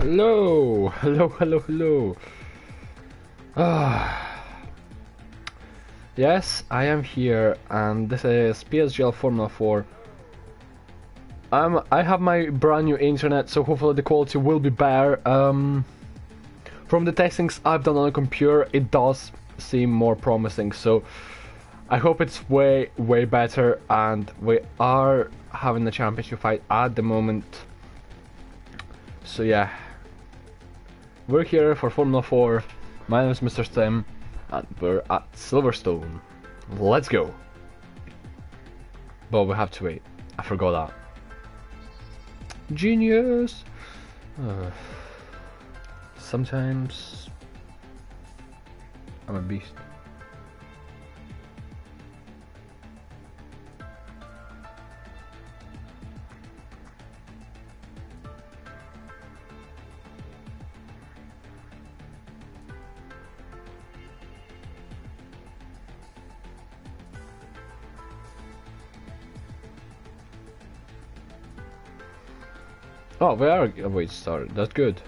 Hello, hello, hello, hello. Ah, yes, I am here, and this is PSGL Formula 4. I have my brand new internet, so hopefully the quality will be better. From the testings I've done on the computer, it does seem more promising, so I hope it's way better. And we are having the championship fight at the moment. So yeah, we're here for Formula 4. My name is Mr. Stem, and we're at Silverstone. Let's go! But we have to wait. I forgot that. Genius! Sometimes I'm a beast. Oh, we are a wait start. That's good.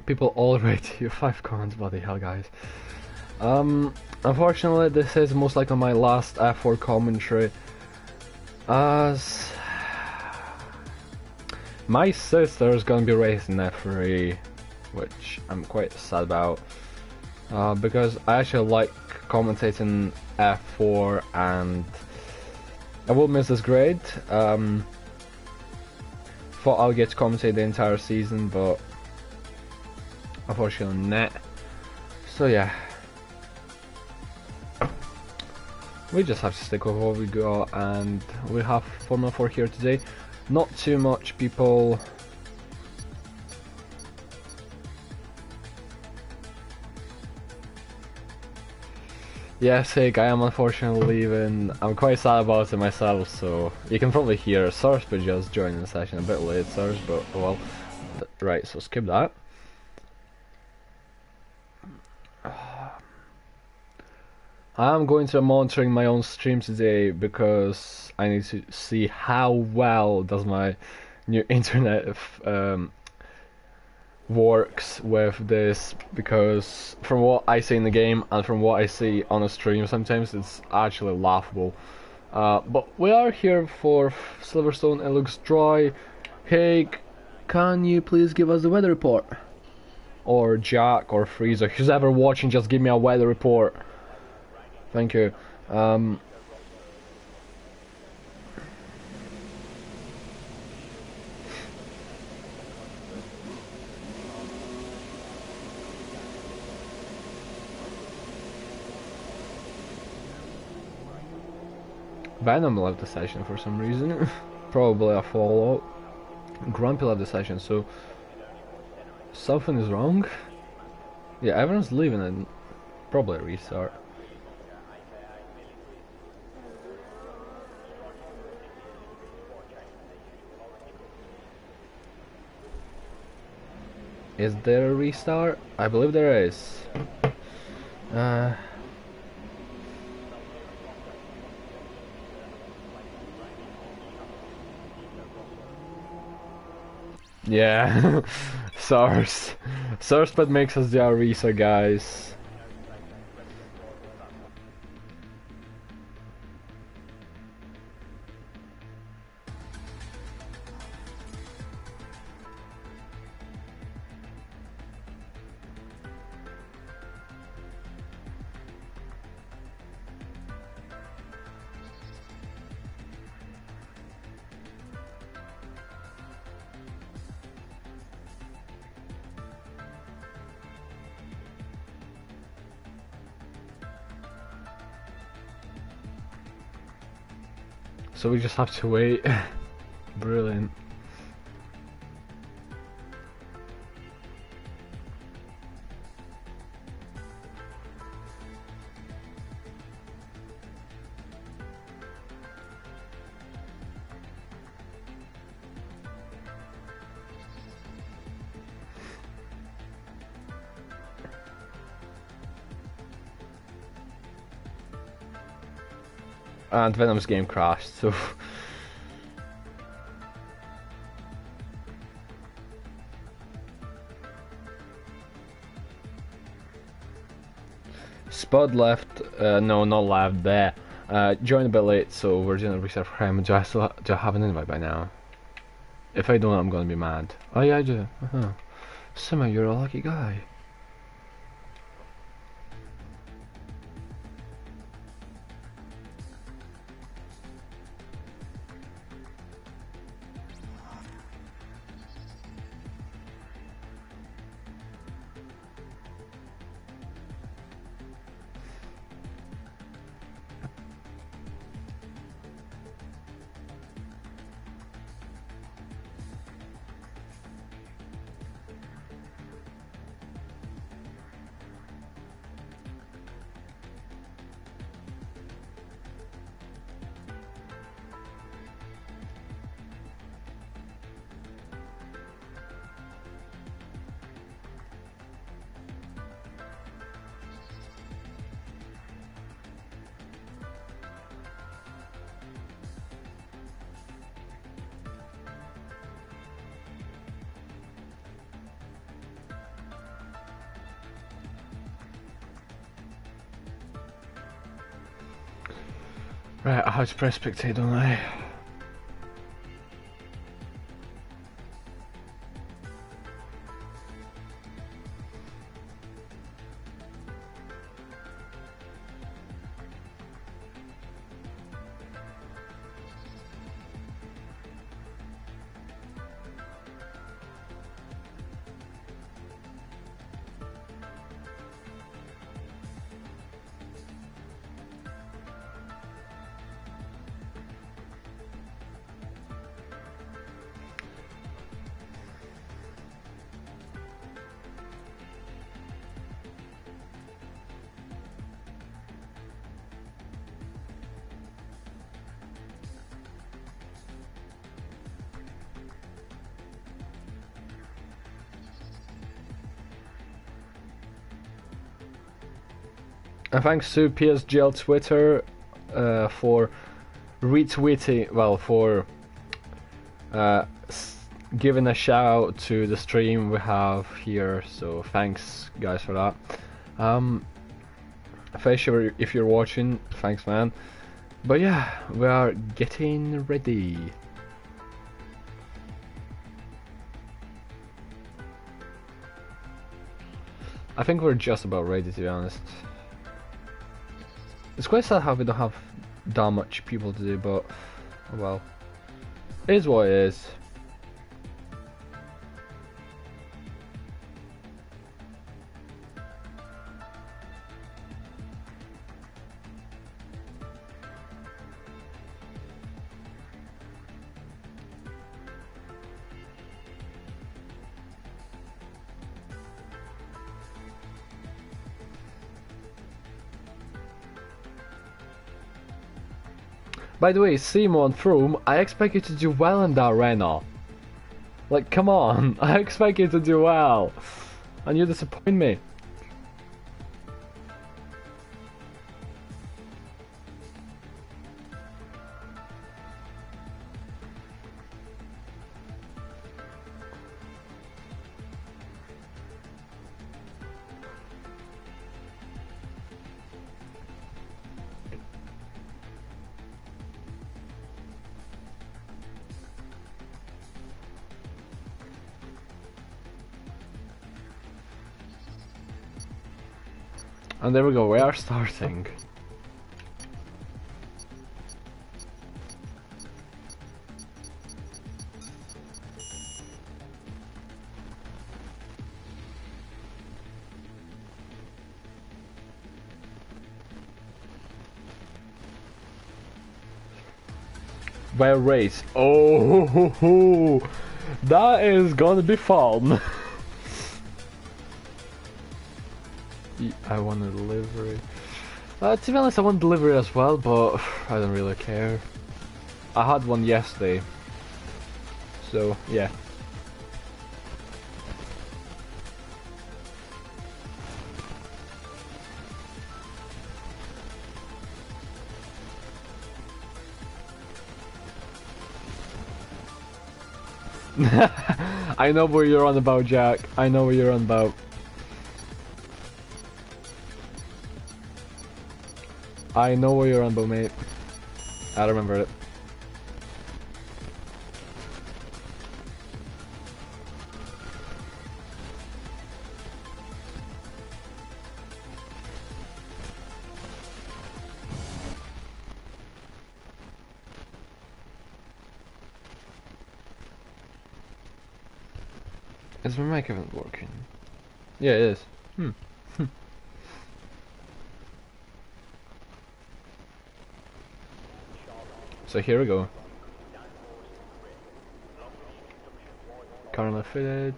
People already 5 comments. What the hell, guys? Unfortunately, this is most likely my last F4 commentary, as my sister is gonna be racing F3, which I'm quite sad about, because I actually like commentating F4 and I will miss this grade. Thought I'll get to commentate the entire season, but unfortunately not. So yeah. We just have to stick with what we got, and we have Formula 4 here today. Not too much people. Yes, hey, I am unfortunately leaving. I'm quite sad about it myself, so you can probably hear Source but just joining the session a bit late, Source, but well. Right, so skip that. I'm going to be monitoring my own stream today because I need to see how well does my new internet works with this, because from what I see in the game and from what I see on a stream, sometimes it's actually laughable. But we are here for Silverstone. It looks dry. Hey, can you please give us the weather report? Or Jack or Freezer, who's ever watching, just give me a weather report. Thank you. Venom left the session for some reason. Probably a fallout. Grumpy left the session, so something is wrong. Yeah, everyone's leaving and probably a restart. Is there a restart? I believe there is. Yeah, Source but makes us the Arisa, guys. So we just have to wait. Brilliant. and Venom's game crashed, so... Spud left, no, not left, there. Joined a bit late, so we're doing a reset for him. Do I have an invite by now? If I don't, I'm gonna be mad. Oh yeah, I do. Sima, you're a lucky guy. Right, I have to press spectate, don't I? And thanks to PSGL Twitter for retweeting, well, for giving a shout out to the stream we have here. So thanks, guys, for that. Fisher, if you're watching, thanks, man. But yeah, we are getting ready. I think we're just about ready, to be honest. It's quite sad how we don't have that much people to do, but well, it is what it is. By the way, Simon Froome, I expect you to do well in that arena. Like, come on, I expect you to do well. And you disappoint me. And there we go, we are starting. Well, race. Oh, that is gonna be fun. I want a delivery. To be honest, I want delivery as well, but I don't really care. I had one yesterday, so yeah. I know what you're on about, Jack. I know what you're on about. I know what you're on about, mate. I remember it. Is my mic even working? Yeah, it is. So here we go. Currently fitted.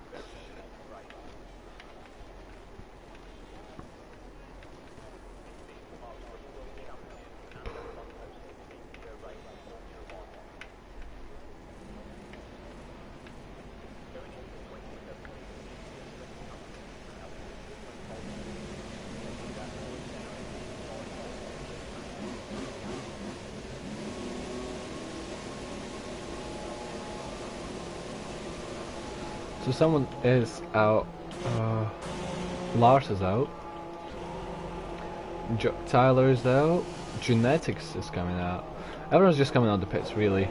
So someone is out. Lars is out. Tyler's out. Genetics is coming out. Everyone's just coming out the pits, really.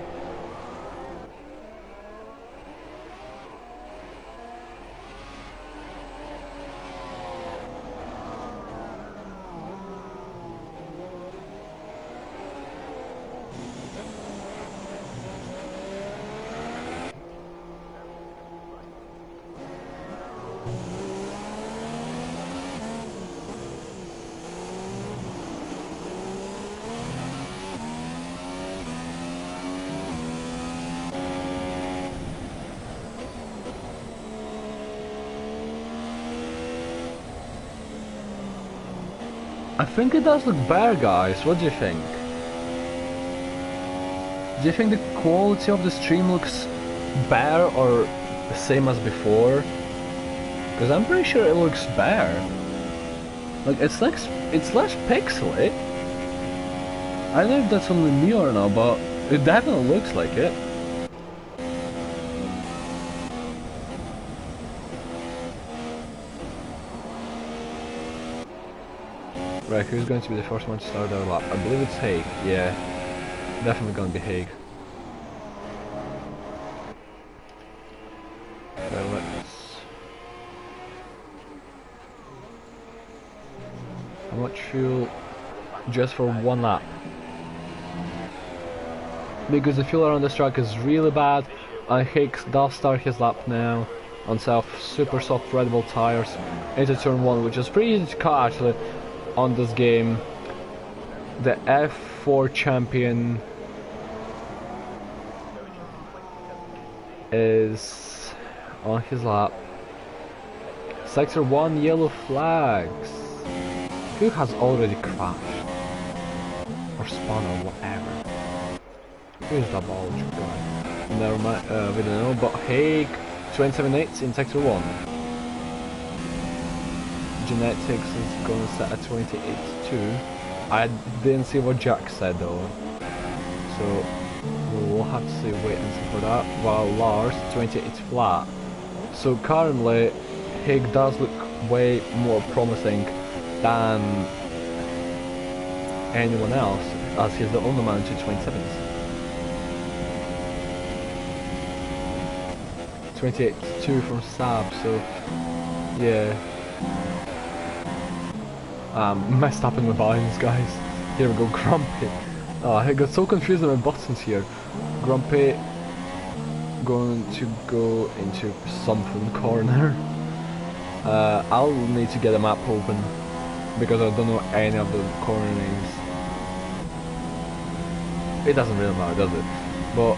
I think it does look better, guys. What do you think? Do you think the quality of the stream looks better or the same as before? Because I'm pretty sure it looks better. Like it's less pixely. I don't know if that's only me or not, but it definitely looks like it. Right, who's going to be the first one to start their lap? I believe it's Haig. Yeah, definitely going to be Haig. So let's... How much fuel? Just for one lap. Because the fuel around this track is really bad. Haig does start his lap now on super soft Red Bull tires into turn 1, which is pretty easy to cut actually. On this game, the F4 champion is on his lap. Sector 1 yellow flags. Who has already crashed or spun or whatever? Who's that bulge guy? Never mind, we don't know, but Haig 27.8 in sector 1. Genetics is going to set at 28.2. I didn't see what Jack said though, so we'll have to see, wait and see for that. While Lars 28 flat. So currently, Haig does look way more promising than anyone else, as he's the only man to 27s. 28.2 from Saab, so yeah. Messed up in my buttons, guys. Here we go, Grumpy. Oh, I got so confused with my buttons here. Grumpy going to go into something corner. I'll need to get a map open because I don't know any of the corner names. It doesn't really matter, does it? But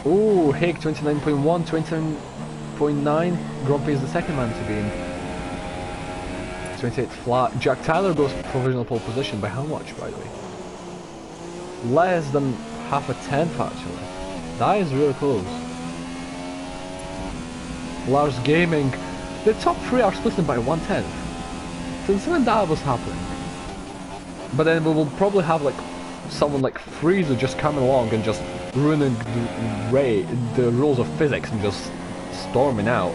ooh, Haig 29.1, 29.9. Grumpy is the second man to be in. 28 flat. Jack Tyler goes provisional pole position. By how much, by the way? Less than half a tenth, actually. That is really close. Lars Gaming, the top 3 are splitting by 1/10. Since when that was happening? But then we will probably have like someone like Freezer just coming along and just ruining the rules of physics and just storming out.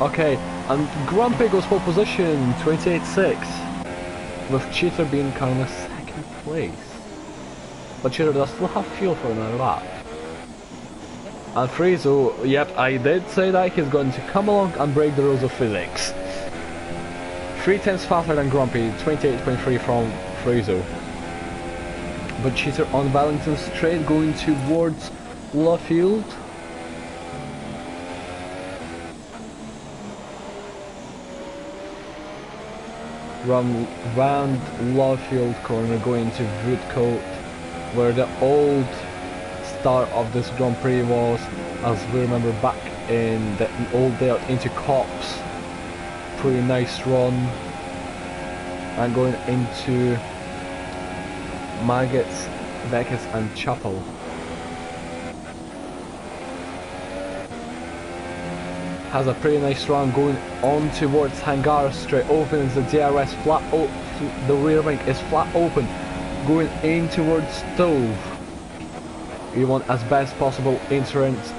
Okay, and Grumpy goes pole position, 28.6, with Cheater being kind of second place. But Cheater does still have fuel for another lap. And Friezo, yep, I did say that he's going to come along and break the rules of physics. 3 tenths faster than Grumpy, 28.3 from Friezo. But Cheater on Wellington straight going towards Luffield. Round Luffield corner going to Woodcote, where the old start of this Grand Prix was, as we remember back in the old day, into Cops. Pretty nice run. And going into Maggots, Beckett's and Chapel. Has a pretty nice run going on towards Hangar straight, opens the DRS flat, the rear wing is flat open, going in towards Stove. You want as best possible entrance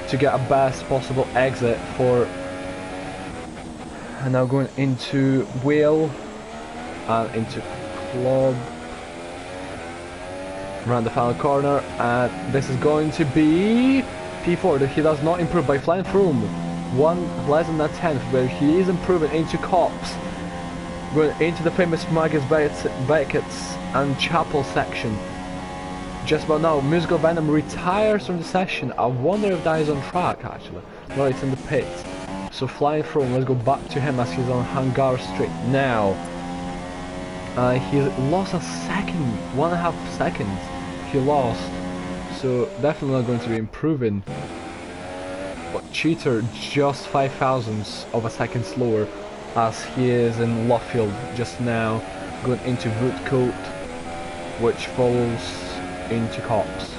to get a best possible exit for, and now going into Whale and into Club, around the final corner, and this is going to be P4. He does not improve by flying through one less than a tenth, where he is improving into Cops, going into the famous Marcus Beckett's and Chapel section. Just about now, Musical Venom retires from the session. I wonder if that is on track actually. No, it's in the pits. So flying through, let's go back to him as he's on Hangar Street now. He lost a second, 1.5 seconds he lost. So definitely not going to be improving. But Cheater just 5 thousandths of a second slower, as he is in Luffield just now, going into Woodcote, which follows into Cops.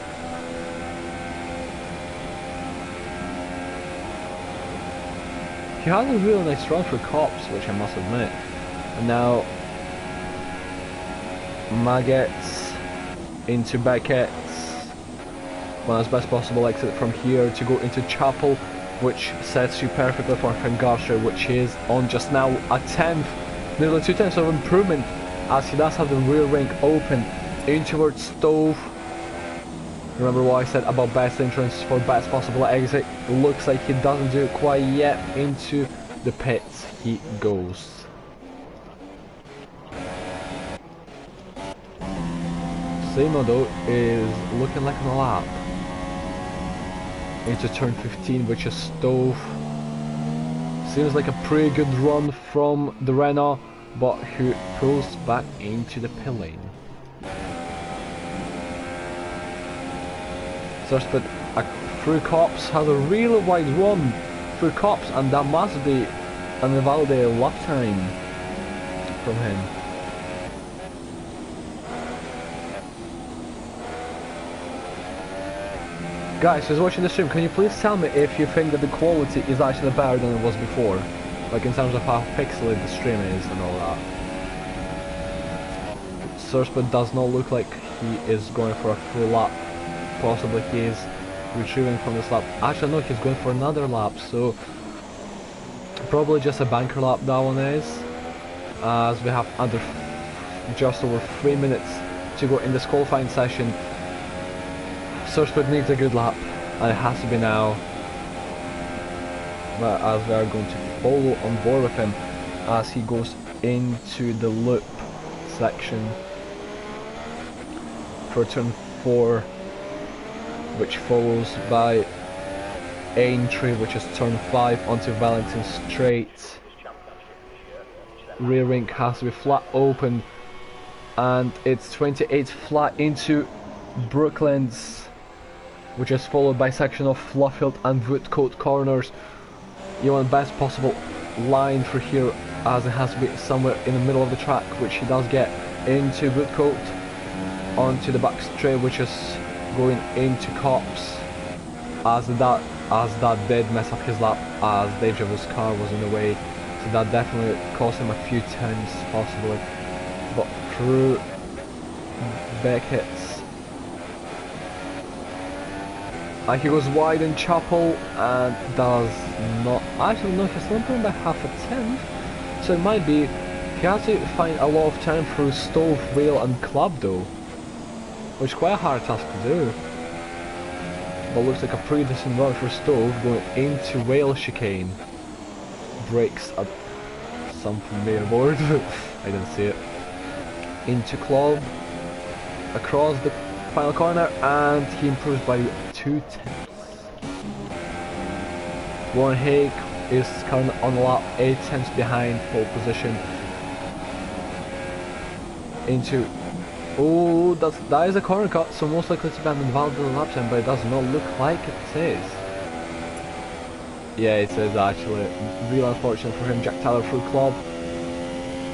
He had a really nice run for Cops, which I must admit. And now Maggots into Beckett's. One as best possible exit from here to go into Chapel, which sets you perfectly for Hangarsha, which is on just now a tenth, nearly 2 tenths of improvement, as he does have the rear wing open in towards Stove. Remember what I said about best entrance for best possible exit? Looks like he doesn't do it quite yet. Into the pits he goes. Seimodo is looking like an lap into turn 15, which is Stove. Seems like a pretty good run from the Renault, but who pulls back into the pit lane. But through Cops has a really wide run through Cops, and that must be an invalidated lap time from him. Guys, who's watching the stream, can you please tell me if you think that the quality is actually better than it was before? Like in terms of how pixelated the stream is and all that. Surspit does not look like he is going for a full lap. Possibly he is retrieving from this lap. Actually no, he's going for another lap, so probably just a banker lap that one is. As we have under just over 3 minutes to go in this qualifying session. Surspit needs a good lap, and it has to be now. But as we are going to follow on board with him as he goes into the loop section for turn 4, which follows by Aintree, which is turn 5 onto Wellington Straight. Rear wing has to be flat open, and it's 28 flat into Brooklands. which is followed by section of Fluffield and Woodcote corners. You want best possible line for here, as it has to be somewhere in the middle of the track, which he does get into Woodcote, onto the back straight, which is going into Copse, as that did mess up his lap, as Dave Javu's car was in the way, so that definitely cost him a few tenths possibly. But through Beckett's, he goes wide in Chapel and does not actually know if he's not going by half a tenth, so it might be he has to find a lot of time through Stove, Whale and Club though, which is quite a hard task to do. But looks like a pretty decent run for Stove, going into Whale chicane. Brakes at some conveyor board. I didn't see it. Into Club, across the final corner, and he improves by 2 tenths. Warren Haig is currently on the lap, 8 tenths behind pole position. Into, oh, that is a corner cut, so most likely to be an invalid lap time, but it does not look like it is. Yeah, it is actually. Real unfortunate for him. Jack Tyler through Club.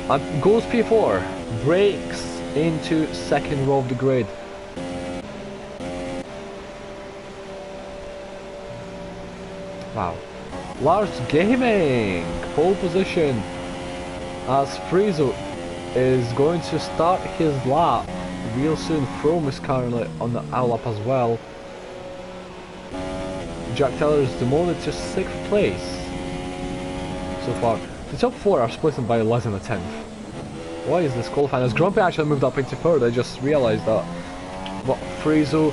And goes P4. Breaks into second row of the grid. Wow. Lars Gaming, pole position, as Frieso is going to start his lap real soon. Frome is currently on the out lap as well. Jack Taylor is demoted to 6th place so far. The top 4 are split by less than a tenth. Why is this qualifying? As Grumpy actually moved up into 3rd, I just realised that. But Frieso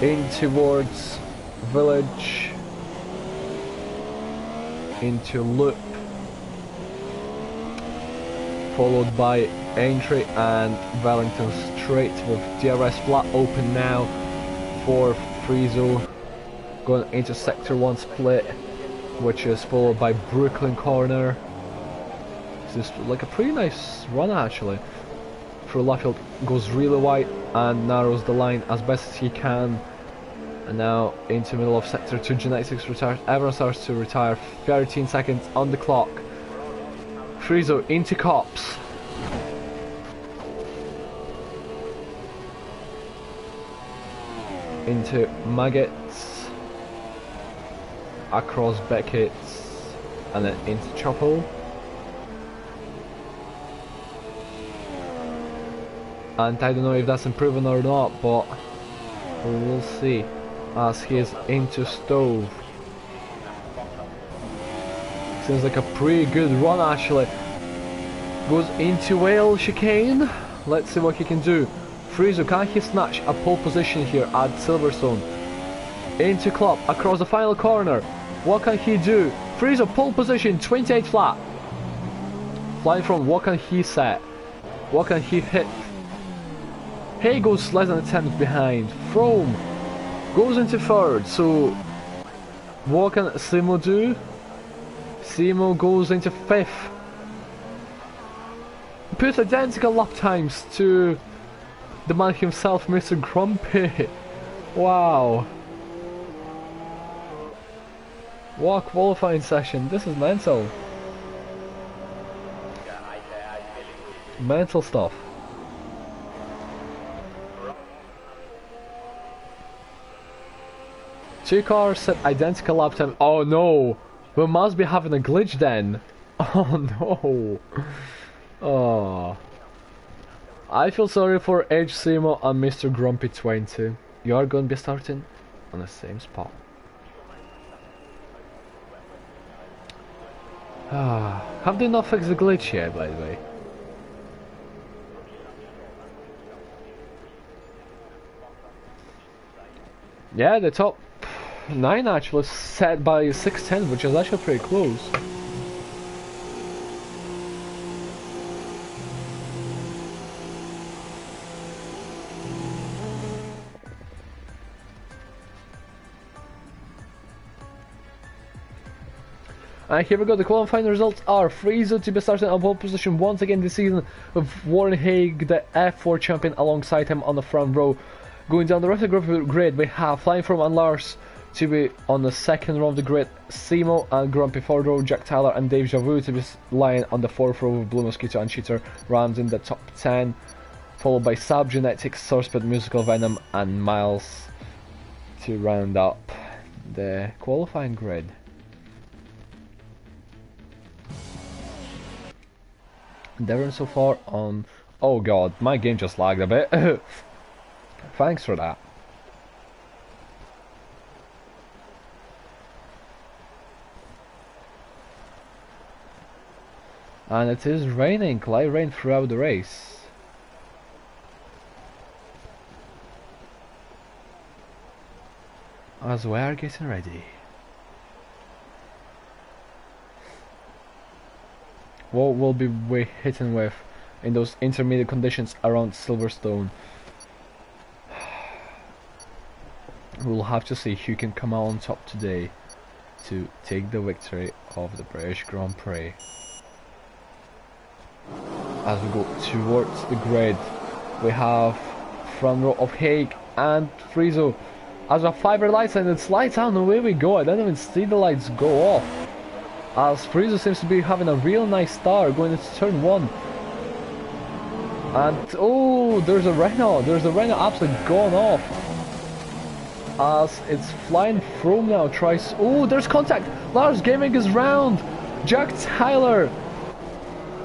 in towards Village, into Loop, followed by Aintree and Wellington Straight, with DRS flat open now for Frieso, going into Sector 1 split, which is followed by Brooklyn Corner. This is like a pretty nice run actually. Through Luffield, goes really wide and narrows the line as best as he can. And now into middle of Sector 2, Genetics retires, everyone starts to retire, 13 seconds on the clock. Frieso into Copse. Into Maggots, across Beckett's, and then into Chapel. And I don't know if that's improving or not, but we'll see, as he is into Stove. Seems like a pretty good run actually. Goes into Whale chicane. Let's see what he can do. Frieso, can he snatch a pole position here at Silverstone? Into Club, across the final corner. What can he do? Frieso, pole position, 28 flat. Flying from, what can he set? What can he hit? Hay goes less than a tenth behind. Frome goes into 3rd, so what can Simo do? Simo goes into 5th. Puts identical lap times to the man himself, Mr. Grumpy. Wow. What a qualifying session. This is mental. Mental stuff. Two cars set identical lap time. Oh no! We must be having a glitch then. Oh no. Oh. I feel sorry for Edge Simo and Mr. Grumpy 20. You are going to be starting on the same spot. Have they not fixed the glitch yet, by the way? Yeah, the top 9 actually set by 610, which is actually pretty close. And here we go, the qualifying results are Frieso to be starting on pole position once again this season, with Warren Haig, the F4 champion, alongside him on the front row. Going down the rest of the grid, we have flying from and Lars to be on the second row of the grid, Simo and Grumpy third row, Jack Tyler and Dave Javu to be lying on the fourth row with Blue Mosquito and Cheater Rams in the top 10, followed by Sab Genetics, Sourceped, Musical Venom and Miles to round up the qualifying grid. Devon so far on... Oh god, my game just lagged a bit. Thanks for that. And it is raining, light rain throughout the race. As we are getting ready. What will be we hitting with in those intermediate conditions around Silverstone? We'll have to see who can come out on top today to take the victory of the British Grand Prix. As we go towards the grid, we have front row of Haig and Friezo. As we have 5 red lights and it's lights out and away we go. I don't even see the lights go off. As Friezo seems to be having a real nice start going into turn 1. And oh, there's a Renault absolutely gone off. As it's flying through now, tries. Oh, there's contact. Lars Gaming is round. Jack Tyler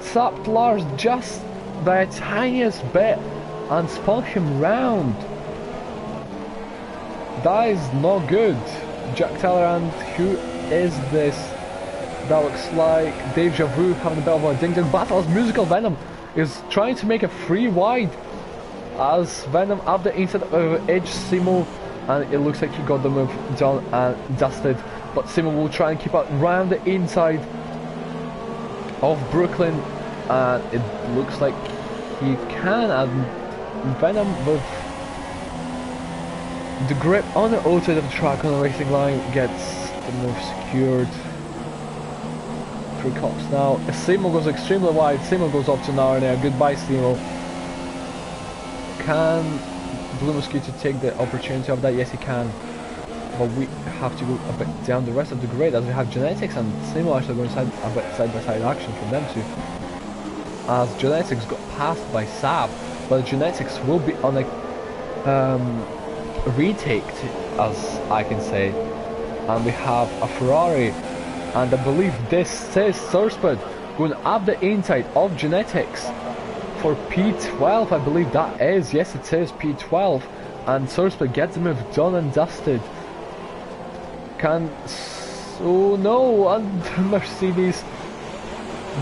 sapped Lars just by a tiniest bit and spun him round. That is not good. Jack Tyler, and who is this? That looks like Dave Javu having a bit of a ding-dong battle as Musical Venom is trying to make a free wide as Venom up the inside of Edge Simo, and it looks like he got the move done and dusted, but Simo will try and keep out round the inside of Brooklyn, and it looks like he can, and Venom with the grip on the outside of the track on the racing line gets the move secured. 3 cops now. Simo goes extremely wide. Simo goes up to Narnia. Goodbye, Simo. Can Blue Mosquito take the opportunity of that? Yes, he can. But we have to go a bit down the rest of the grid as we have Genetics and Simo actually going a bit side-by-side action from them two. As Genetics got passed by Saab, but Genetics will be on a retake, as I can say. And we have a Ferrari. And I believe this says Sourceped going up the inside of Genetics for P12. I believe that is. Yes, it says P12. And Sourceped gets the move done and dusted. Oh no, and Mercedes.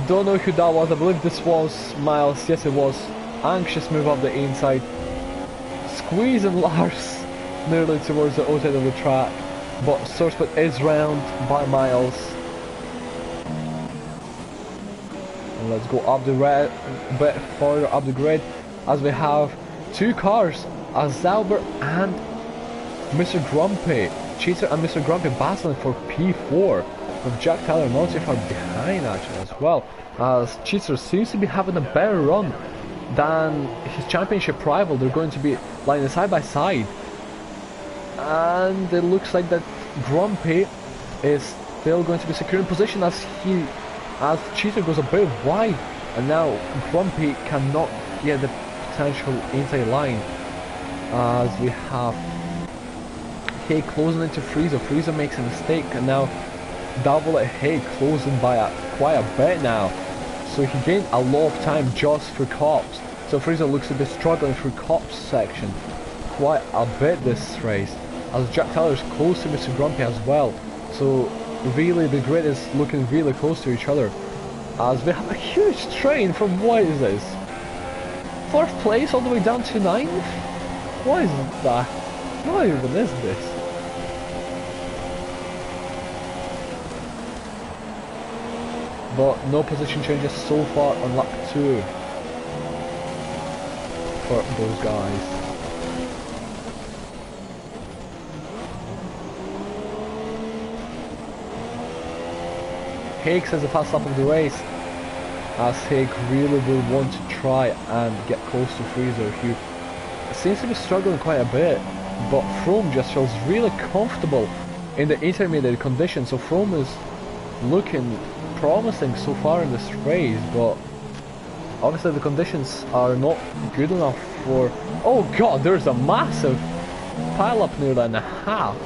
Don't know who that was. I believe this was Miles. Yes, it was. Anxious move up the inside. Squeezing Lars nearly towards the outside of the track. But Sourceped is round by Miles. And let's go up the red, bit further up the grid as we have 2 cars, as Zauber and Mr. Grumpy, Cheater and Mr. Grumpy battling for P4, with Jack Tyler not too far behind actually as well, as Cheater seems to be having a better run than his championship rival. They're going to be lying side by side, and it looks like that Grumpy is still going to be securing position as Cheater goes a bit wide, and now Grumpy cannot get the potential inside line as we have Hay closing into Friezo. Friezo makes a mistake, and now Double at Hay closing by quite a bit now, so he gained a lot of time just for cops. So Friezo looks to be struggling through cops section quite a bit this race, as Jack Tyler is close to Mr. Grumpy as well. So really the grid is looking really close to each other, as we have a huge train from, what is this, 4th place all the way down to 9th? What is that? What even is this? But no position changes so far on lap 2 for those guys. Haig says the fast lap of the race, as Haig really will want to try and get close to Friezo, who seems to be struggling quite a bit, but Froome just feels really comfortable in the intermediate conditions, so Froome is looking promising so far in this race, but obviously the conditions are not good enough for... Oh god, there's a massive pile-up near the half,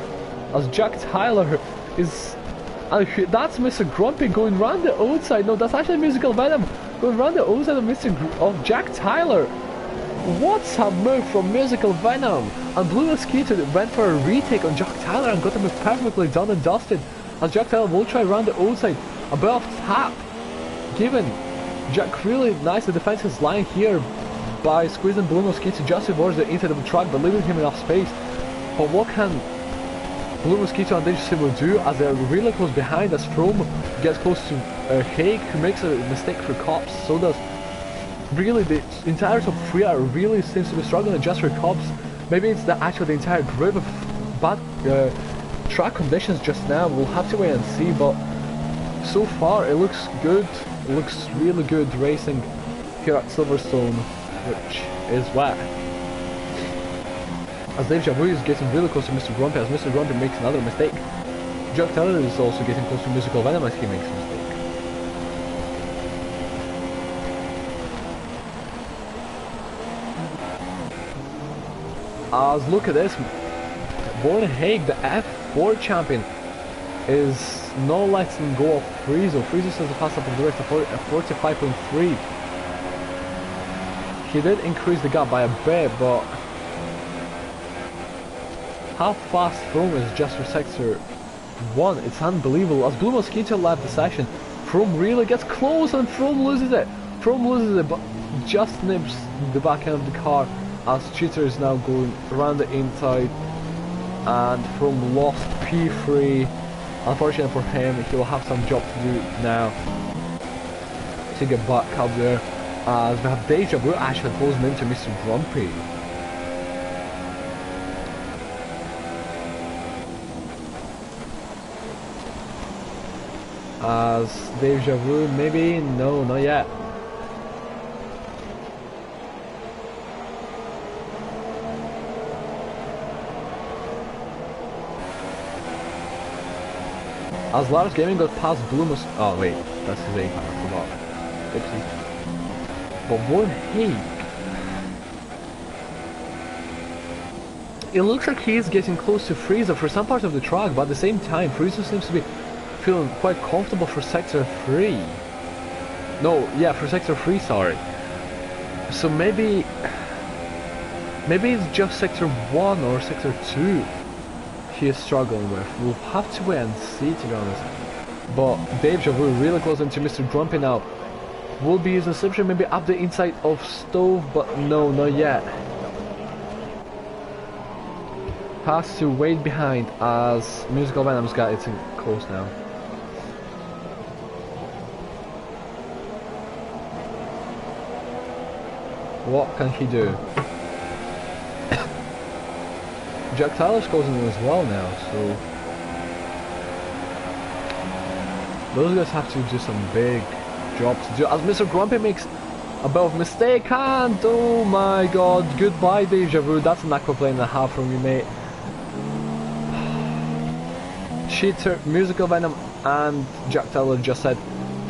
as Jack Tyler is... that's Mr. Grumpy going round the outside. No, that's actually Musical Venom going round the outside of Jack Tyler. What's a move from Musical Venom? And Blue Mosquito went for a retake on Jack Tyler and got him perfectly done and dusted. As Jack Tyler will try round the outside, a bit off tap, given Jack really nicely defends his line here by squeezing Blue Mosquito just towards the inside of the track, but leaving him enough space. But what can Blue Mosquito and Dangerous will do, as they're really close behind, as Froome gets close to Haig, who makes a mistake for Cops? So does really the entire top 3 are really seems to be struggling just for Cops. Maybe it's the entire grid of bad track conditions just now. We'll have to wait and see, but so far it looks good. It looks really good racing here at Silverstone, which is wet. As Dave Javu is getting really close to Mr. Grumpy, as Mr. Grumpy makes another mistake. Jack Taylor is also getting close to Musical Venom as he makes a mistake. As look at this, Born Haig, the F4 champion, is not letting go of Friezo. Friezo says the fast up of the race at 45.3. He did increase the gap by a bit, but how fast Froome is just for sector 1, it's unbelievable. As Blue Mosquito left the session, Froome really gets close and Froome loses it. Froome loses it, but just nips the back end of the car as Cheater is now going around the inside, and Froome lost P3. Unfortunately for him, he will have some job to do now to get back up there, as we have Deja Vu actually closing into Mr. Grumpy. As Deja Vu, maybe? No, not yet. As Lars Gaming got past Blue Mos... Oh wait, that's his aim, I forgot. Oopsie. But Born Haig... It looks like he is getting close to Frieza for some part of the track, but at the same time, Frieza seems to be feeling quite comfortable for sector 3. No, yeah, for sector 3, sorry. So maybe it's just sector 1 or sector 2 he is struggling with. We'll have to wait and see, to be honest. But Dave Javu really close into Mr. Grumpy now. Will be using Slipstream maybe up the inside of Stove, but no, not yet. Has to wait behind as Musical Venom's got it close now. What can he do? Jack Tyler's closing in as well now, so those guys have to do some big jobs to do. As Mr. Grumpy makes a bit of mistake, and oh my god, goodbye Deja Vu. That's an aquaplane and a half from you, mate. Cheater, Musical Venom and Jack Tyler just said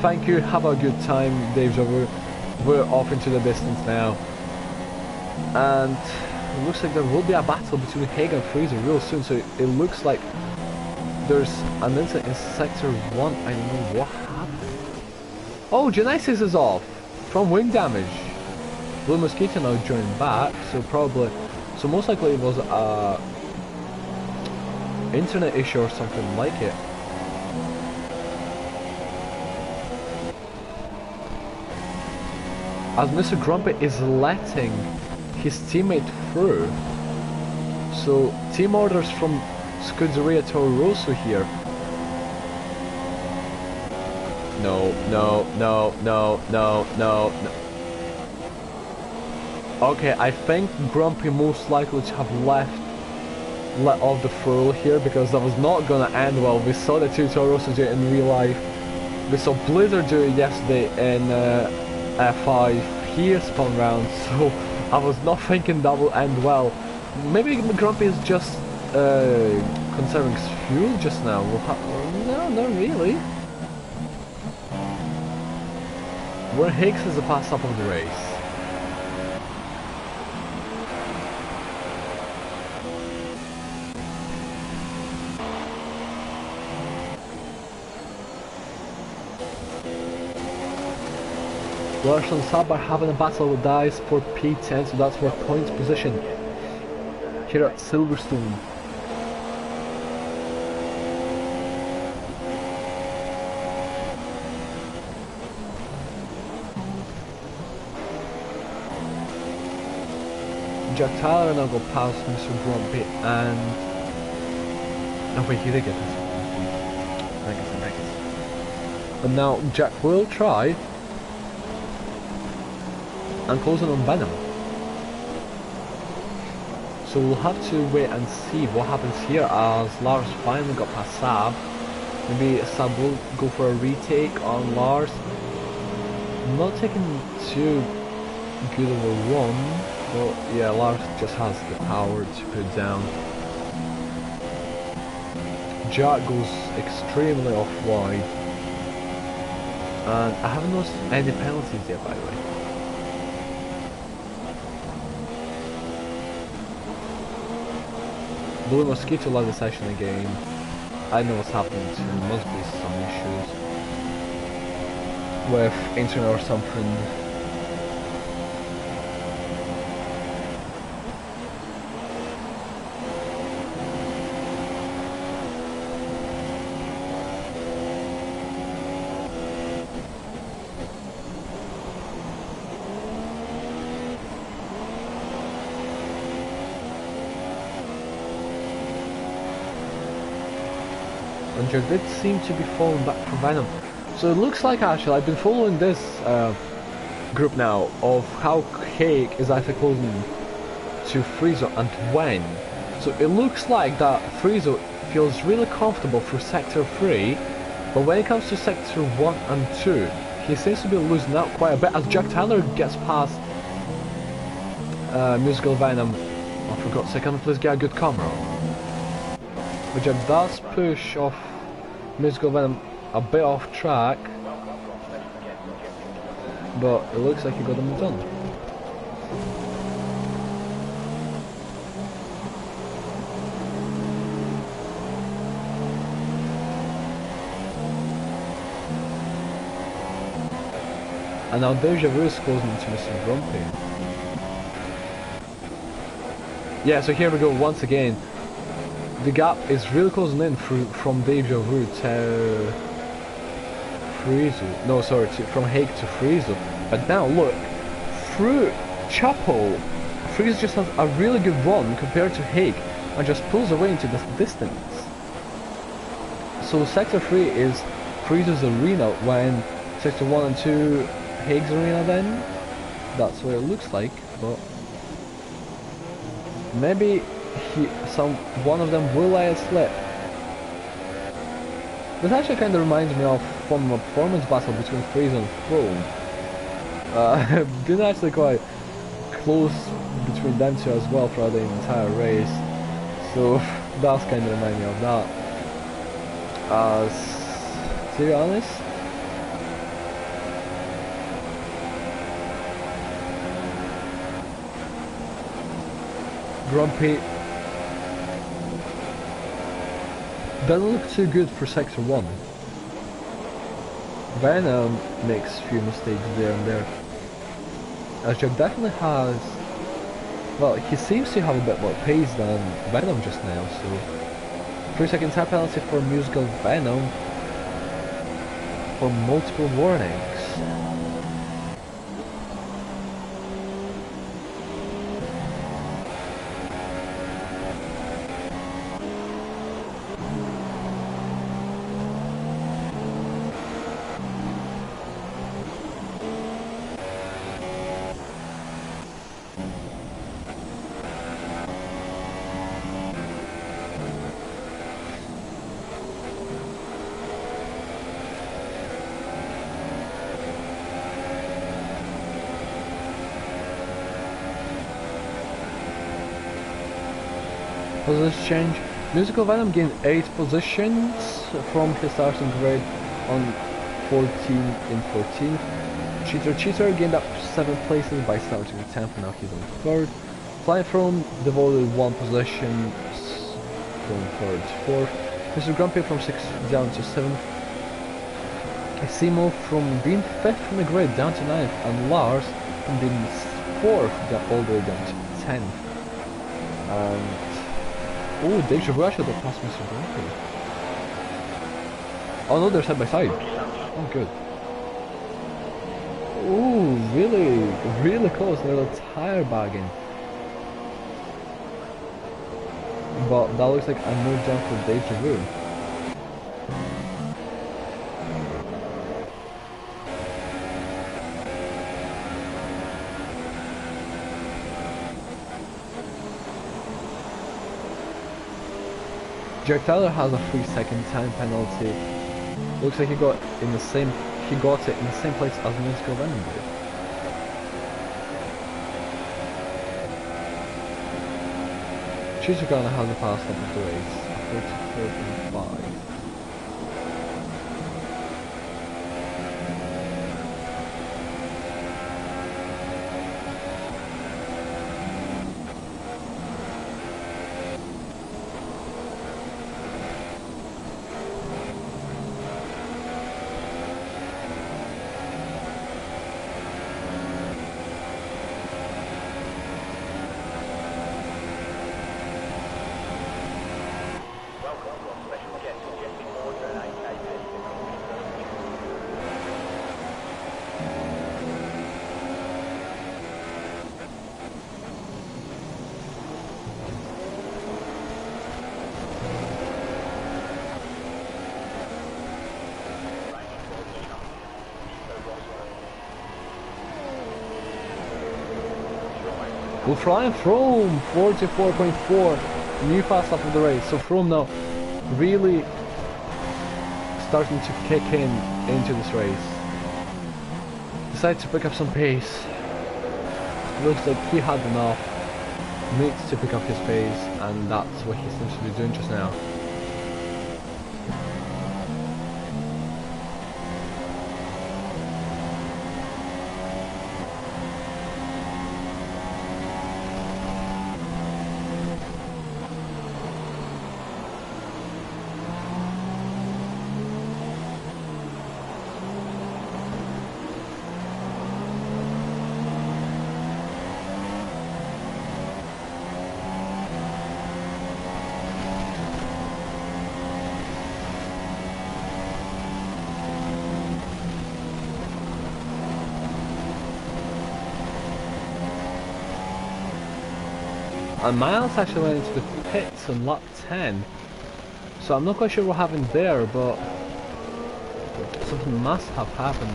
thank you, have a good time Deja Vu. We're off into the distance now, and it looks like there will be a battle between Haig and Frieza real soon. So it looks like there's an incident in sector 1. I don't know what happened. Oh, Genesis is off from wing damage. Blue Mosquito now joined back, so most likely it was a internet issue or something like it. As Mr. Grumpy is letting his teammate through. So team orders from Scuderia Toro Rosso here. No. Okay, I think Grumpy most likely to have let off the throw here, because that was not gonna end well. We saw the two Toro Rossos do it in real life. We saw Blizzard do it yesterday in F5 here spawn round, so I was not thinking that will end well. Maybe Grumpy is just conserving fuel just now. No, not really. Where Higgs is the pass up of the race. Lars and Saab are having a battle with dice for P10, so that's for points position here at Silverstone. Jack Tyler now go past Mr. Grumpy and... No wait, he did get this one. I guess. But now Jack will try and closing on Venom. So we'll have to wait and see what happens here as Lars finally got past Saab. Maybe Saab will go for a retake on Lars. Not taking too good of a run, but yeah, Lars just has the power to put it down. Jack goes extremely off wide. And I haven't noticed any penalties yet, by the way. Blue Mosquito led the session again. I know what's happening to him. Must be some issues with internet or something. And Jack did seem to be falling back for Venom. So it looks like actually I've been following this group now of how Haig is actually closing to Friezo and when. So it looks like that Friezo feels really comfortable through Sector 3, but when it comes to Sector 1 and 2, he seems to be losing out quite a bit as Jack Tyler gets past Musical Venom. Oh, for God's sake, can I please get a good camera? But Jack does push off Musical Venom a bit off track, but it looks like he got them done. And now Deja Vu is closing into Mr. Grumpy. Yeah, so here we go once again. The gap is really closing in from Deja Vu to Friezo. No, sorry, from Haig to Friezo. But now look, through Chapo, Friezo just has a really good run compared to Haig and just pulls away into the distance. So Sector 3 is Friezo's arena when Sector 1 and 2 Haig's arena then. That's what it looks like, but maybe one of them will let it slip. This actually kind of reminds me of from a performance battle between Friezo and Throne. Been actually quite close between them two as well throughout the entire race, so that's kind of reminding me of that. To be honest, Grumpy doesn't look too good for Sector 1. Venom makes a few mistakes there and there. As Jack definitely has... Well, he seems to have a bit more pace than Venom just now, so... 3 second time penalty for Musical Venom for multiple warnings. Position change. Musical Venom gained 8 positions from his starting grid on 14 in 14th. Cheater gained up 7 places by starting 10th, now he's on 3rd. Flying from devoted 1 position from 3rd to 4th. Mr. Grumpy from 6th down to 7th. Simo from being 5th from the grid down to 9th, and Lars from being 4th all the way down to 10th. And oh, Deja Vu actually got past Mr. Grumpy. Oh no, they're side by side. Oh good. Ooh, really close. They're a tire bagging. But that looks like a no jump for Deja Vu. Jack Tyler has a 3-second time penalty. Looks like he got it in the same place as Musical Venom did. Chizukana has the fast lap of the race, 44.5. We're flying Froome, 44.4, new fast lap of the race. So Froome now really starting to kick into this race. Decides to pick up some pace. Looks like he had enough, needs to pick up his pace, and that's what he seems to be doing just now. And Miles actually went into the pits on lap 10, so I'm not quite sure what happened there, but something must have happened,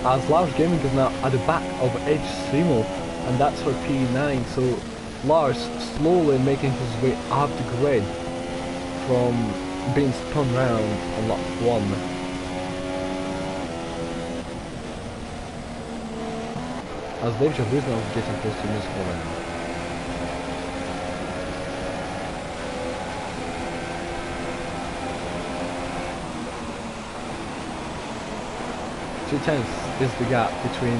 as Lars Gaming is now at the back of Edge Simo, and that's for P9, so Lars slowly making his way up the grid from being spun round on lap 1. As Deja Vu is now getting close to Musical Venom. 2/10 is the gap between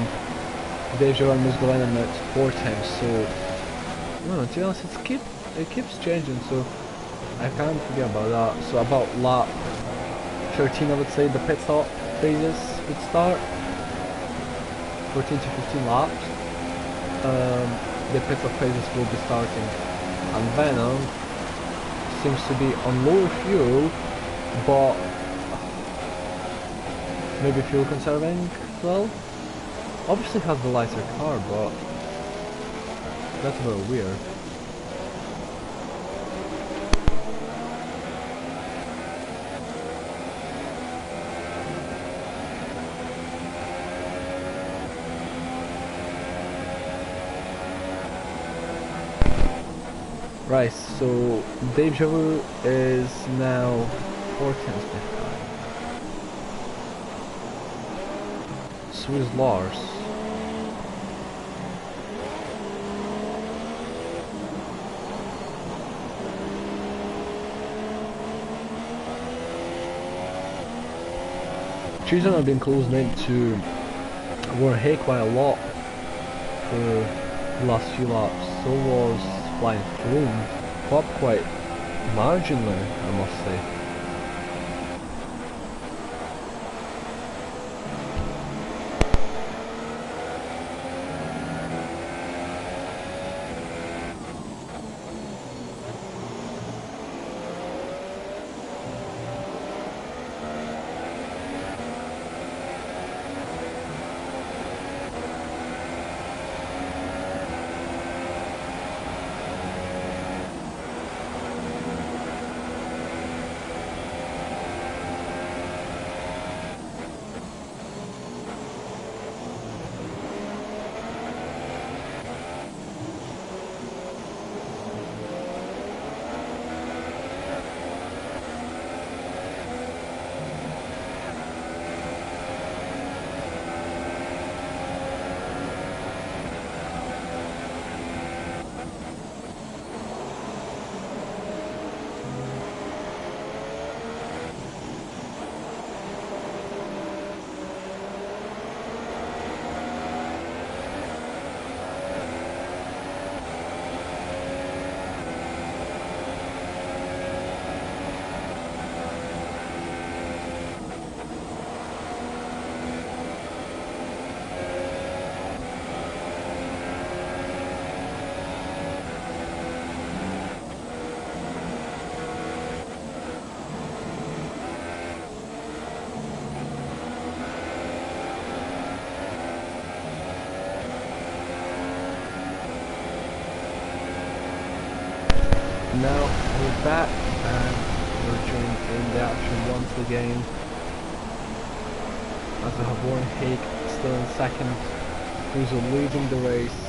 Deja and Musical Venom, and it's 4/10, so no, to be honest it keeps changing, so I can't forget about that. So about lap 13 I would say the pit stop phases would start. 14 to 15 laps. The pit stop phases will be starting, and Venom seems to be on lower fuel, but maybe fuel conserving as well. Obviously has the lighter car, but that's a little weird. Right, so Deja Vu is now 4/10 behind. So is Lars. Cheezer have been closing into Warren Hake by a lot for the last few laps. So was Flying Flume, up quite marginally, I must say. Now we're back and we're joined in the action once again as we have Warren Hake still in second, who's leading the race.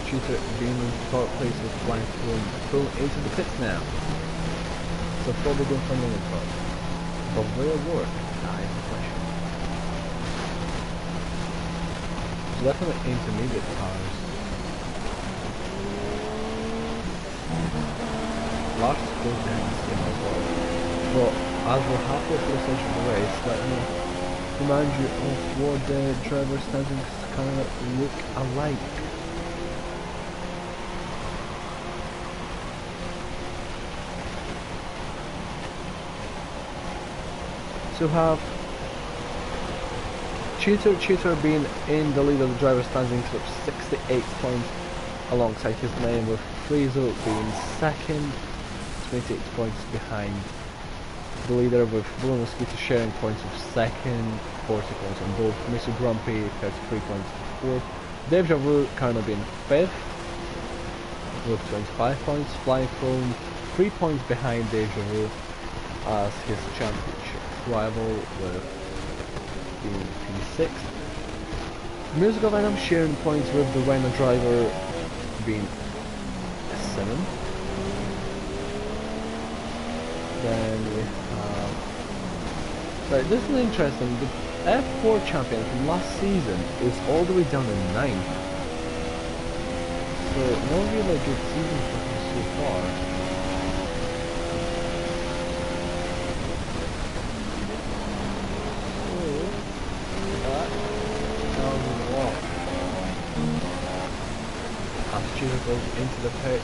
Cheetah being in third place with Flying Flume pulling into the pits now. So probably going for another car. But will it work? That is the question. It's definitely intermediate cars. Lars goes down the same as well. But as we're halfway through the stage of the race, let me remind you of what the driver standings kind of look alike. So have Cheetah being in the lead of the driver standings with 68 points alongside his name, with Frizo being second, 28 points behind the leader, with Blue Mosquito sharing points of second, 40 points on both. Mr. Grumpy 33 points fourth. Dave Javu kind of being fifth with 25 points. Flying Chrome 3 points behind Dave Javu as his championship rival with being P6. Musical Venom sharing points with the Rhino driver being 7. Then we have... Right, this is interesting. The F4 champion from last season is all the way down to 9th. So, no really good season for him so far. Cheetah goes into the pit,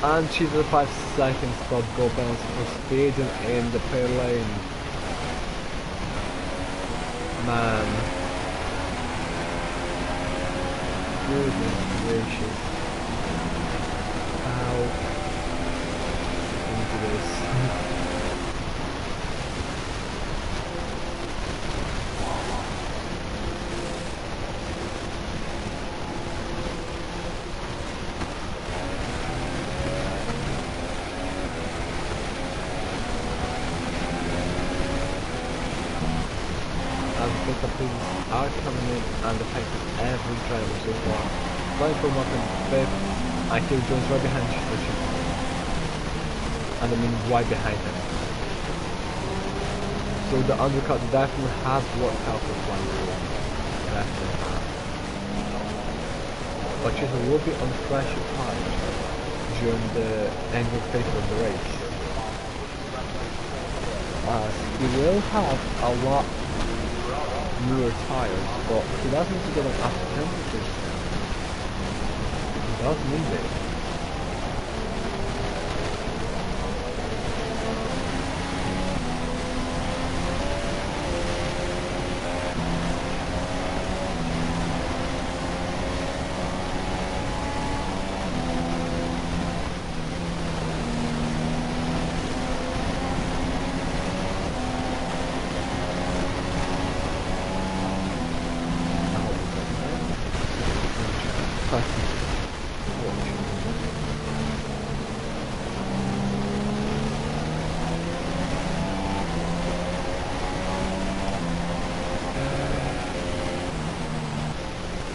and Cheetah 5 seconds stop go bounce for speeding in the pit lane. Man, goodness gracious, how into this? The police are coming in and affecting every driver so far. Flying from up in 5th, Akira Jones right behind Cheetah. And I mean right behind him. So the undercut definitely has worked out for Flying From. Definitely has. But Cheetah will be on fresh tires during the end phase of the race. He will have a lot newer tires, but he does need to get an up temperature. He does need it.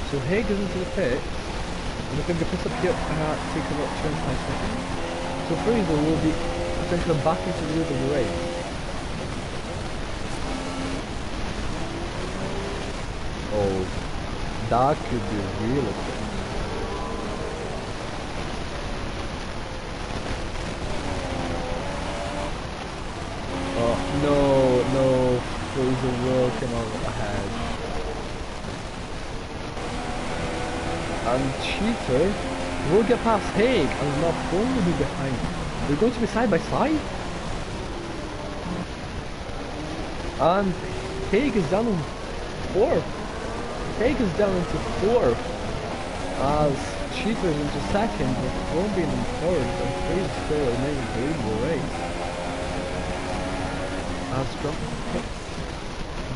So Hay goes into the pit, and I think the pit up here takes about 25 seconds. So Friesen will be essentially back into the lead of the race. Oh, that could be really quick. Oh, no, Friesen will come out ahead. And Cheater will get past Haig and is not going to be behind. They're going to be side by side. And Haig is down in 4th. Haig is down into 4th. As Cheater is into 2nd, but won't be in 3rd, and 3 is still remaining to lead the race. As dropping pits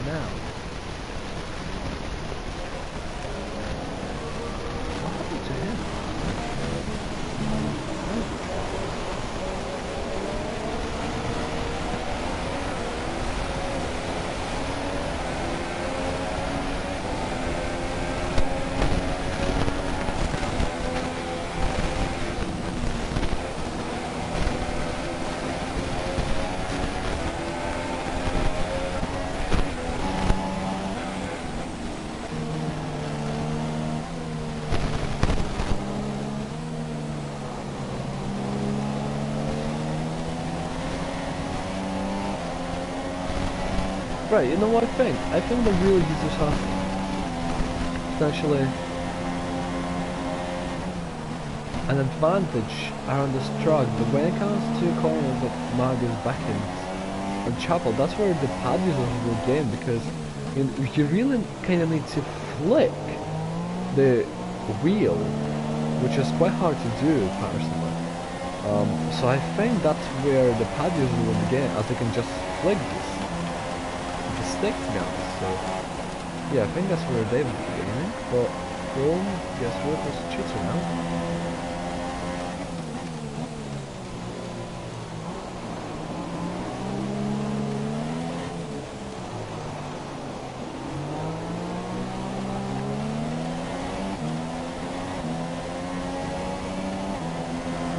now. Right, you know what I think? I think the real users have potentially an advantage around this track, but when it comes to corners of Magus, Beckett and Chapel, that's where the pad users will gain, because you really kind of need to flick the wheel, which is quite hard to do personally. So I think that's where the pad users will gain, as they can just flick this. Stick now, so yeah, I think that's where they would be gaining, but Chrome, guess what, was Cheater now.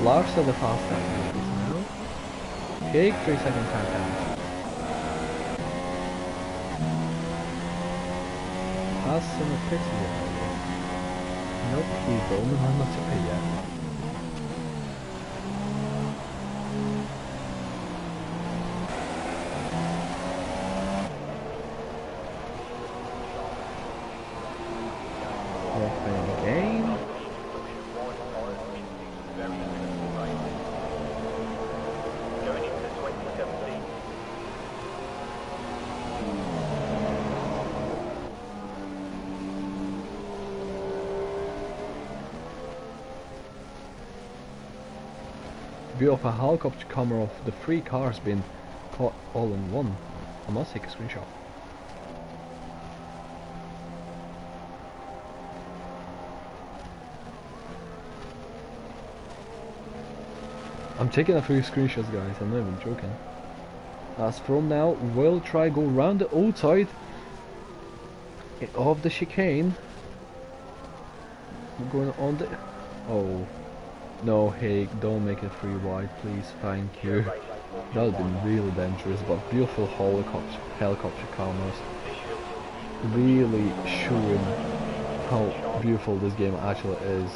Lars at the fast time now. Cake 3 second time down. Has some pity yet? Nope, he's the only one not to pay yet. We're playing the game. View of a helicopter camera of the 3 cars being caught all in one. I must take a screenshot. I'm taking a few screenshots, guys, I'm not even joking. As from now, we'll try go round the outside of the chicane. We're going on the... Oh. No, hey, don't make it 3 wide, please, thank you. That would have been really dangerous, but beautiful helicopter cameras. Really showing how beautiful this game actually is.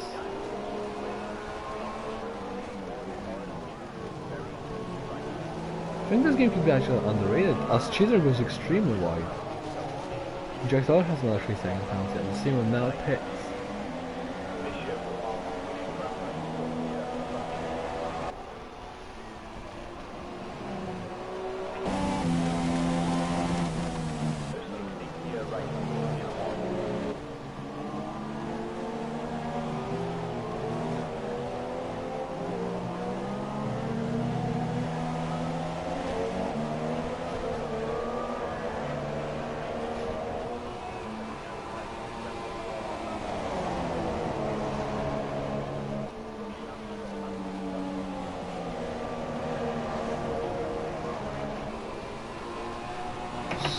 think this game could be actually underrated, as Cheater goes extremely wide. Jack Taylor has another 3-second penalty, and the same with Mel Pitts.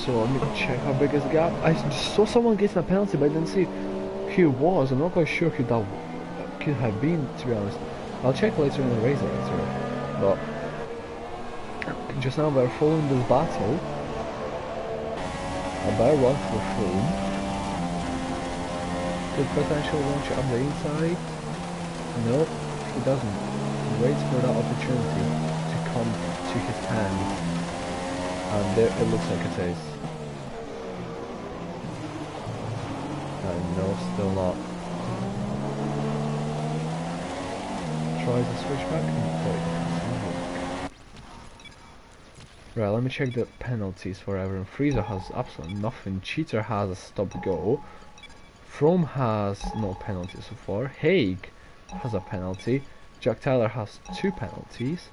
So let me check how big is the gap. I saw someone getting a penalty, but I didn't see who it was. I'm not quite sure who that could have been, to be honest. I'll check later in the race later. But just now we're following this battle. A better run for Froome. Could potentially launch up the inside. No, he doesn't. He waits for that opportunity to come to his hand. And there it looks like it is. And no, still not. Tries to switch back and right, let me check the penalties for everyone. Freezer has absolutely nothing. Cheater has a stop go. Froome has no penalties so far. Haig has a penalty. Jack Tyler has 2 penalties.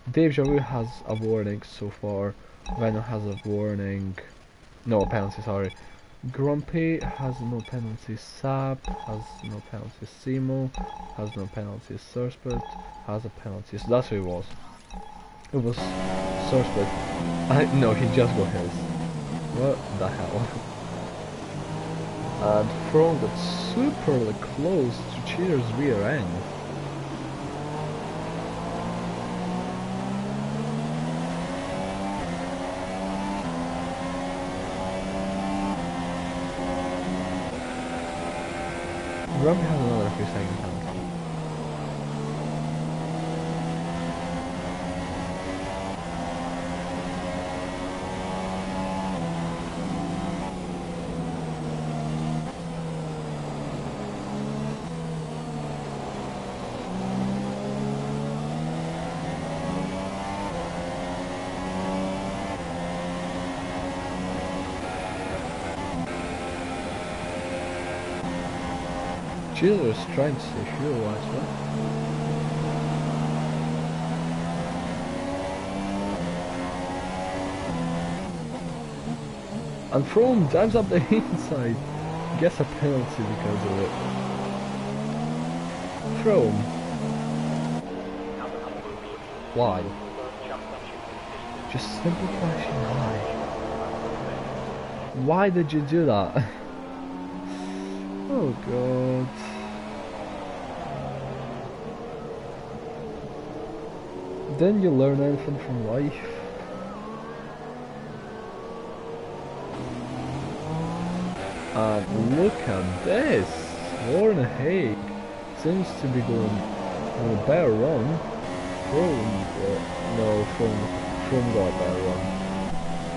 Dave Javu has a warning so far. Venom has a warning. No penalty, sorry. Grumpy has no penalty. Sap has no penalty. Simo has no penalty. Surspert has a penalty. So that's who it was. It was Surspert. No, he just got his. What the hell? And Froome got super close to Cheater's rear end. Grumpy has another 3-second penalty. Cheater is trying to stay fuel as well. And Froome dives up the inside. Gets a penalty because of it. Froome. Why? Just simple question, why? Why did you do that? Oh god. Didn't you learn anything from life? And look at this! Warren Haig seems to be going on a better run. Froome got a better run.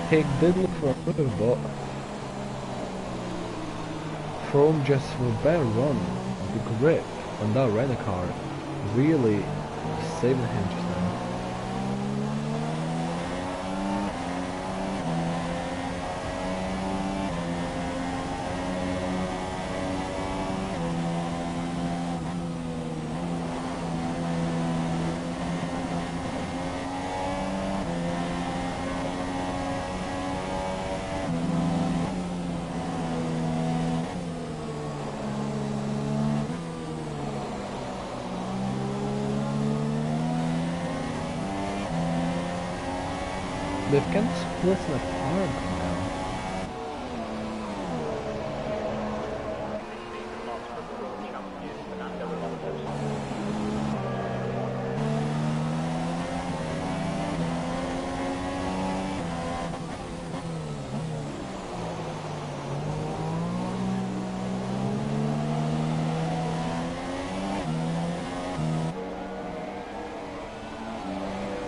Haig did look for a move, but Froome just with a better run. The grip on that Renner car really saving him just now. They've kind of split apart now.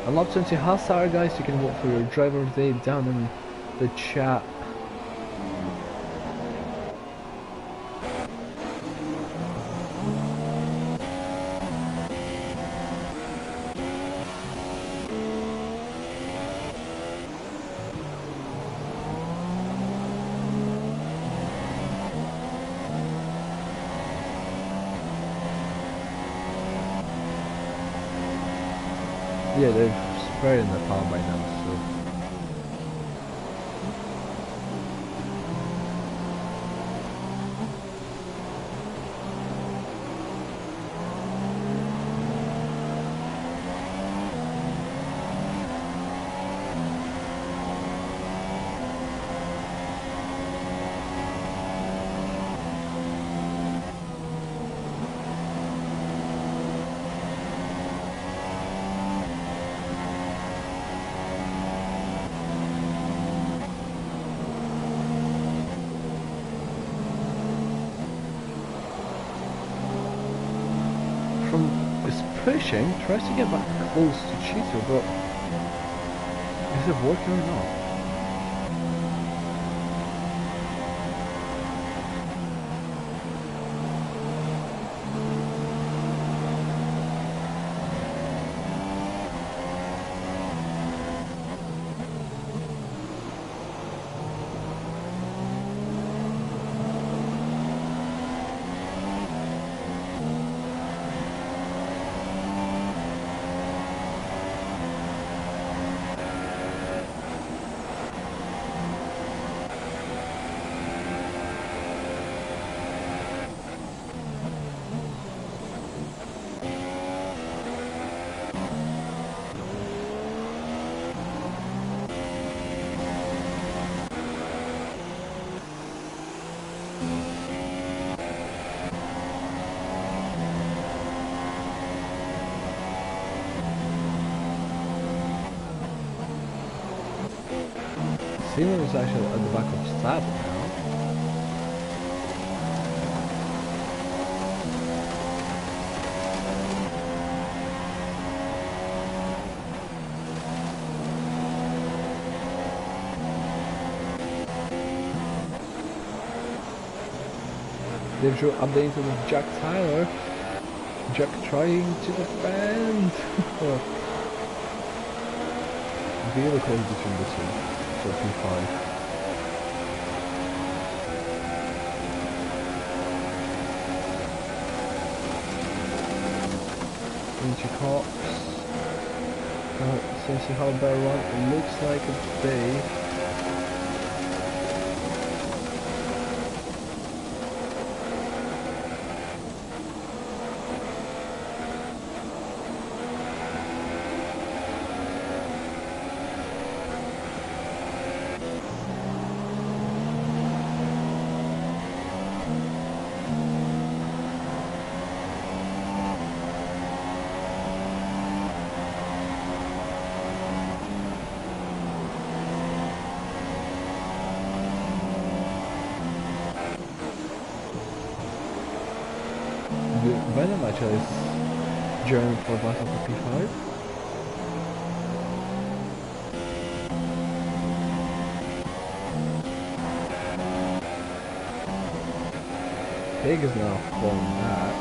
And love to see how sorry guys. You can vote for your driver of the day down in the chat. Yeah, they're very in the palm by now, so... Pushing, tries to get back close to Cheeto, but is it working or not? Steven is actually at the back of Stab now. They've updated with Jack Tyler. Jack trying to defend. Really close between the two. So P5. Into cops. Since you have a better run, it looks like a day. Venom actually is journeying for battle for P5. Pig is now falling back.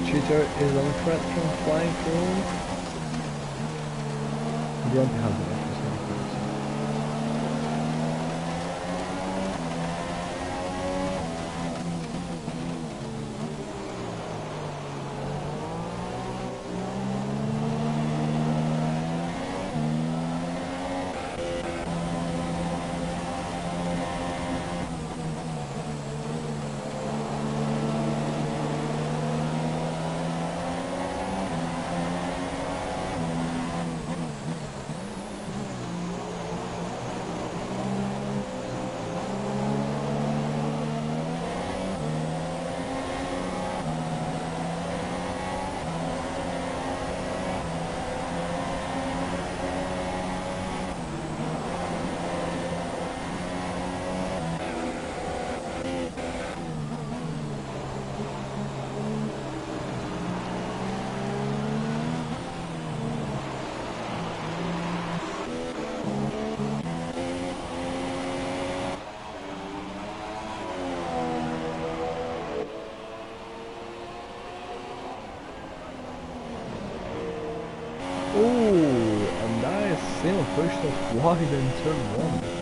Cheater is on threat from flying through. Grumpy has it. Daniel pushed off wide in turn 1.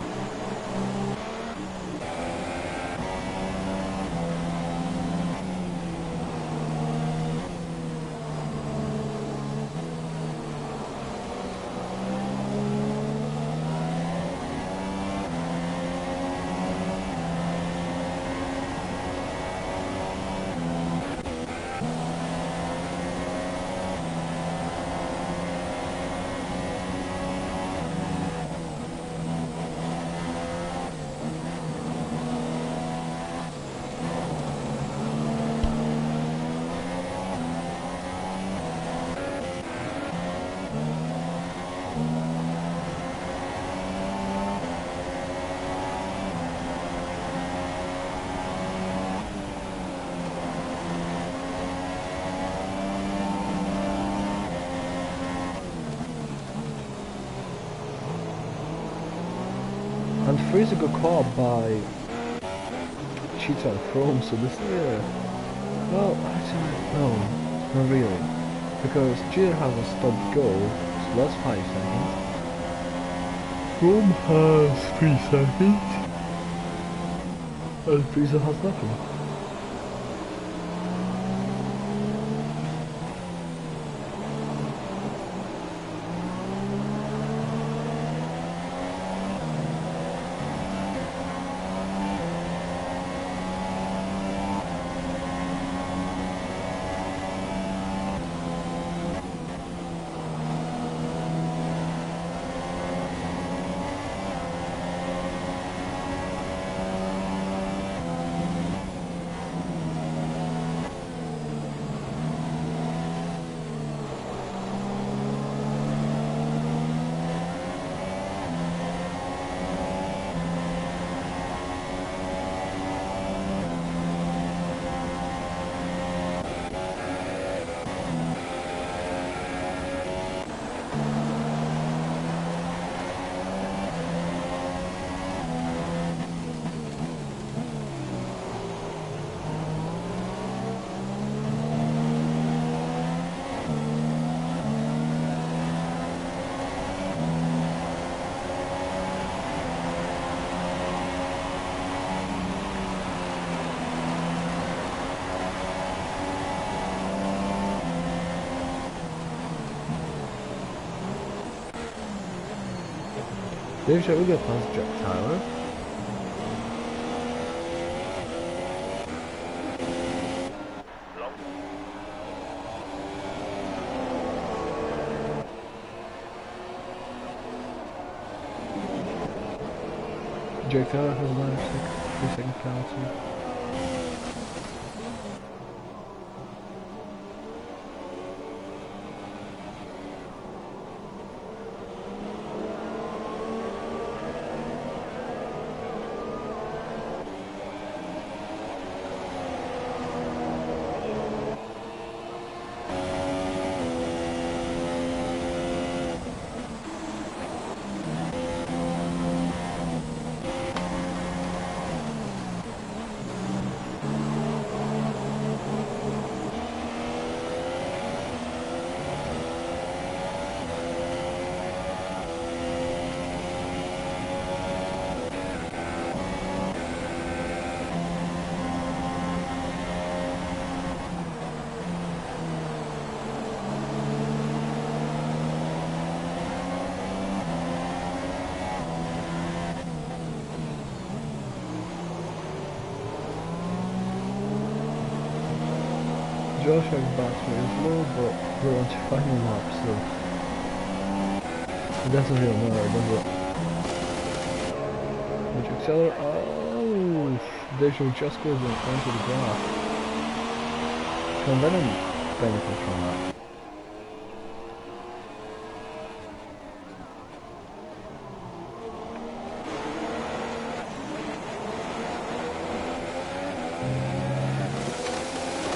And Fraser got caught by Cheetah and Chrome, so this is well, actually, no, not really. Because Cheetah has a stop go, so that's 5 seconds. Chrome has 3 seconds. And Fraser has nothing. Dave, shall we go past Jack Tyler? Jack Tyler has a 3-second penalty. Joshua's battery is low, but we're on to final lap, so it doesn't really matter, does it? Which accelerate? Oh, Deja just goes in front of the graph. Can Venom benefit from that?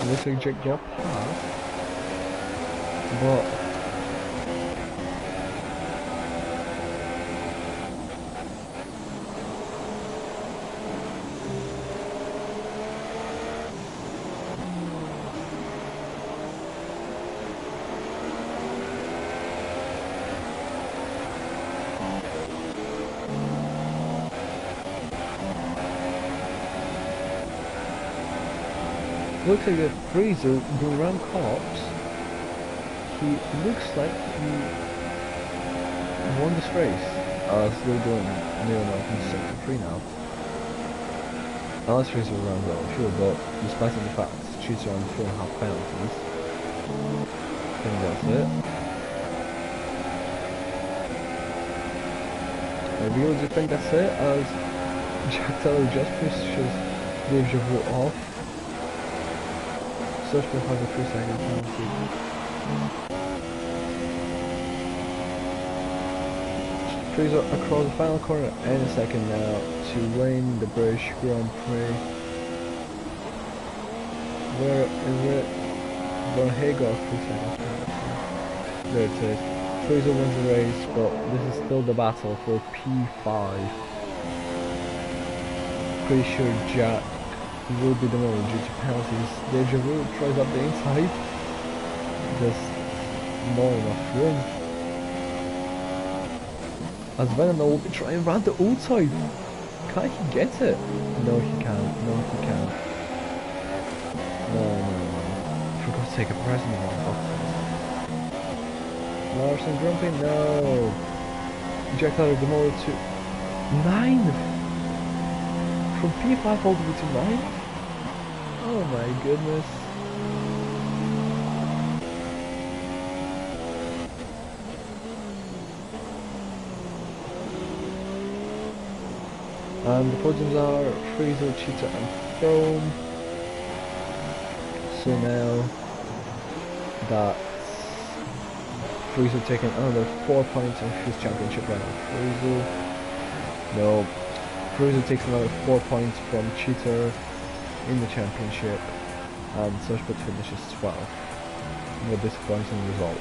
Looks like Jake got past, but Looks like the Freezer going around cops. He looks like he won this race. Still doing near enough in sector 3 now. Unless Freezer runs well, sure, but despite the fact cheats on 4.5 penalties. I think that's it. I really do think that's it, as Jack Taylor just pushes Dave Javot off. Search for 103 seconds penalty. Freezer across the final corner in a second now to win the British Grand Prix. Where is it? Von Hagar 3 seconds penalty. There it is. Freezer wins the race, but this is still the battle for P5. Pretty sure Jack will be the winner due to penalties. Deja Vu tries up the inside. Just not enough room. As Venom will be trying around the outside. Can he get it? No, he can't. No, he can't. No. For God's sake, a present one. Larson jumping? No. Jack out of the motor to 9. From P5 all the way to 9. Oh my goodness. And the podiums are Freezer, Cheetah and Chrome. So now that's Freezer taking another 4 points on his championship right now. No. Freezer takes another 4 points from Cheetah in the championship, and Sushput finishes 12 with a disappointing result.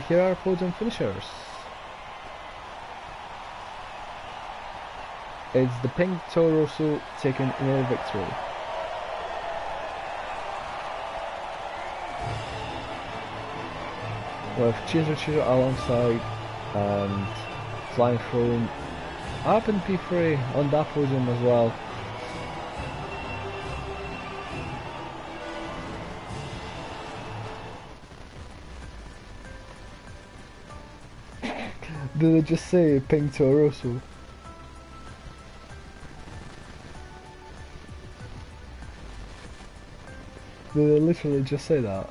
Here are podium finishers. It's the pink Toro Rosso taking another victory. With Cheetah alongside and Flying Chrome up in P3 on that podium as well. Did I just say pink Toro Rosso? Did I literally just say that?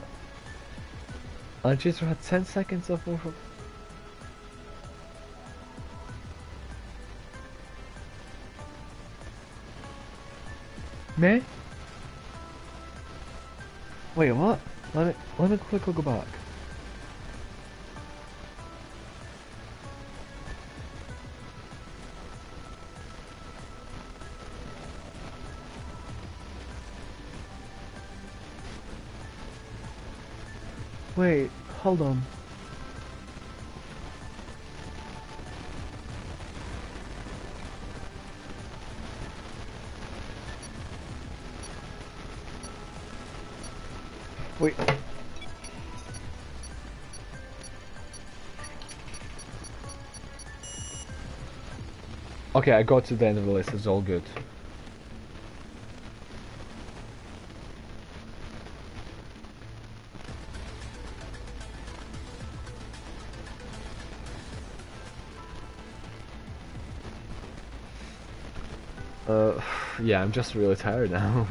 I just had 10 seconds of over. Me? Wait, what? Let me quickly go back. Wait, hold on. Wait. Okay, I got to the end of the list, it's all good. Yeah, I'm just really tired now.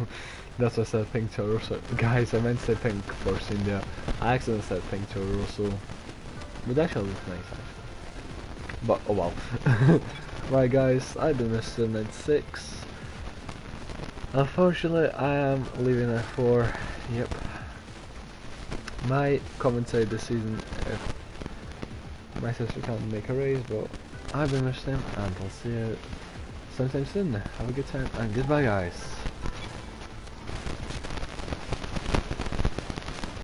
That's why I said pink Toro Rosso. Guys, I meant to say pink Force India. I accidentally said pink Toro Rosso. But that actually looks nice, actually. But, oh well. Right, guys, I've been Mr. 96. Unfortunately, I am leaving at 4. Yep. Might commentate this season if my sister can't make a race, but I've been Mr. and I'll see you sometime soon. Have a good time and goodbye, guys.